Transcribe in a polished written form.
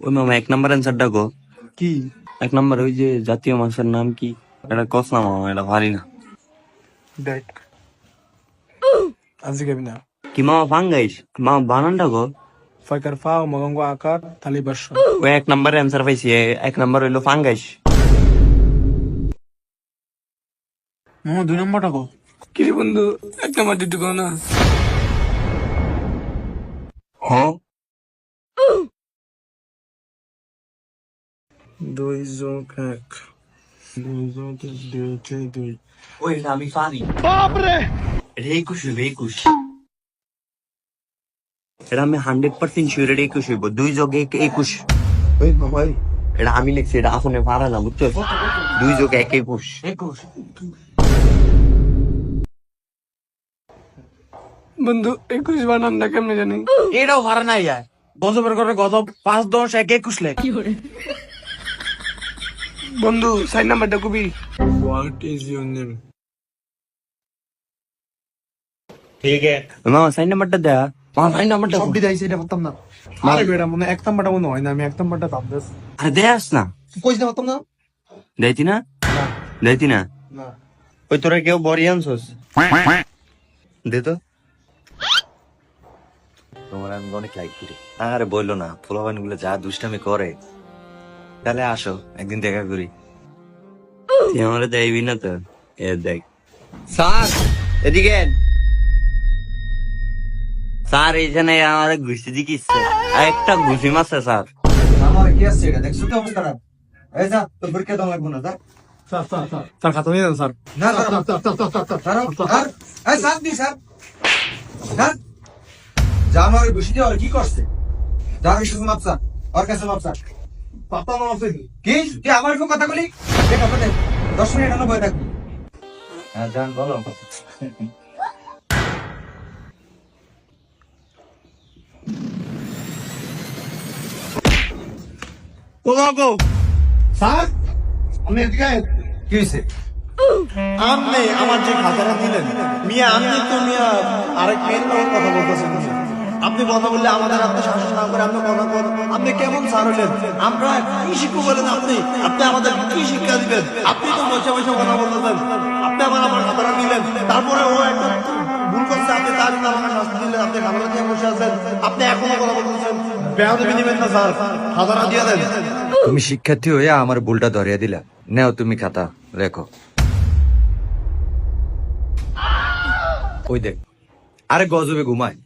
ওই মামা 1 নম্বর অ্যান্সারটা গো। কি 1 নম্বর ওই যে জাতীয় মাছের নাম কি? এটা কস না মামা, এটা পারি না। দেখ আজকে খাবি না কি মামা ফাঙ্গাইস? মামা বানানটা গো। ফাঁকার ফা মগঙ্গ আকার থালি বাস ওই 1 নম্বরে অ্যান্সার পাইছি, 1 নম্বর হইলো ফাঙ্গাইস। মামা 2 নম্বরটা কো কি রে বন্ধু 1 নম্বর দিতে কো না হ্যাঁ 2 যোগ 1 2 যোগ 1 2 ওই এটা আমি পারি। বাপরে, এটা 21 হইবে 21। এটা আমি 100% শিওর, এটা 21 হইব। 2 যোগ 1 21। ওই মামা ওই, এটা আমি লিখছি, এটা আপনি পারা না বুঝছো। 2 যোগ 1 21। বন্ধু 21 বানানটা কেমনে জানি এটাও ভাড়া নাই যায় গজবের করে গজব 5 10 1 21 লেখ বন্ধু 4 নম্বরটা কবি হোয়াট ইজ ইউর নেম ঠিক আছে মামা 4 নম্বরটা দেয়া। মামা 4 নম্বরটা সবটি দাইছে এটা পারতাম না আরে বেটা মনে 1 নম্বরটা মনে হয় না আমি 1 নম্বরটা ভাবতেছি আরে দেয়াস না, কইছ না পারতাম না দেইতি না দেইতি না। না ওই তোরা কেউ বড়ি আনছস দে তো। তোমার আমি অনেক লাইক করি। আরে বললো না, পোলাপান গুলো যা দুষ্টামি করে। তাহলে আসো একদিন দেখা করি। তুই আমারে দেখবি না তো? এ দেখ স্যার, এদিকে আন। স্যার এইখানে আমার ঘুষি দিকিচ্ছে, একটা ঘুষি মারছে স্যার। আমার কি আছে এটা দেখছো তো অবস্থা খারাপ এই যা তো পরীক্ষা দাও লাগবে না যা স্যার খাতা নিয়ে যান স্যার না স্যার এই স্যার দি স্যার স্যার যা আমার বসে দিয়ে আর কি করছে যা কিছু মাপসা আর কাছে মাপসা পাতা না আছে কি তুই আমার কোন কথা বলি দেখ আপনি 10 মিনিট হলো বই থাকবি হ্যাঁ জান বলো কোলাগো স্যার আপনি এদিকে আয়। কি হইছে আপনি আমার যে খাতাটা দিলেন মিয়া আপনি তো মিয়া আরেক মেয়ের নিয়ে কথা বলতেছেন মিয়া। আপনি কথা বললে আমাদের আপনি শাসন না করে আপনি কথা বল আপনি কেমন স্যার হলেন আমরা কি শিখবো বলেন আপনি আপনি আমাদের কি শিক্ষা দিবেন আপনি তো বসে বসে কথা বলতেছেন আপনি আমার খাতাটা দিলেন তারপরে ও একটা ভুল করছে আপনি তার জন্য আমাকে শাস্তি দিলেন আপনি খাতাটা দিয়ে বসে আছেন আপনি এখনো কথা বলতেছেন বেয়াদবি দিবেন না স্যার খাতাটা দিয়ে দেন তুমি শিক্ষার্থী হয়ে আমার ভুলটা ধরিয়ে দিলা। নেও তুমি খাতা রেখো। ওই দেখ আরে গজবে ঘুমায়।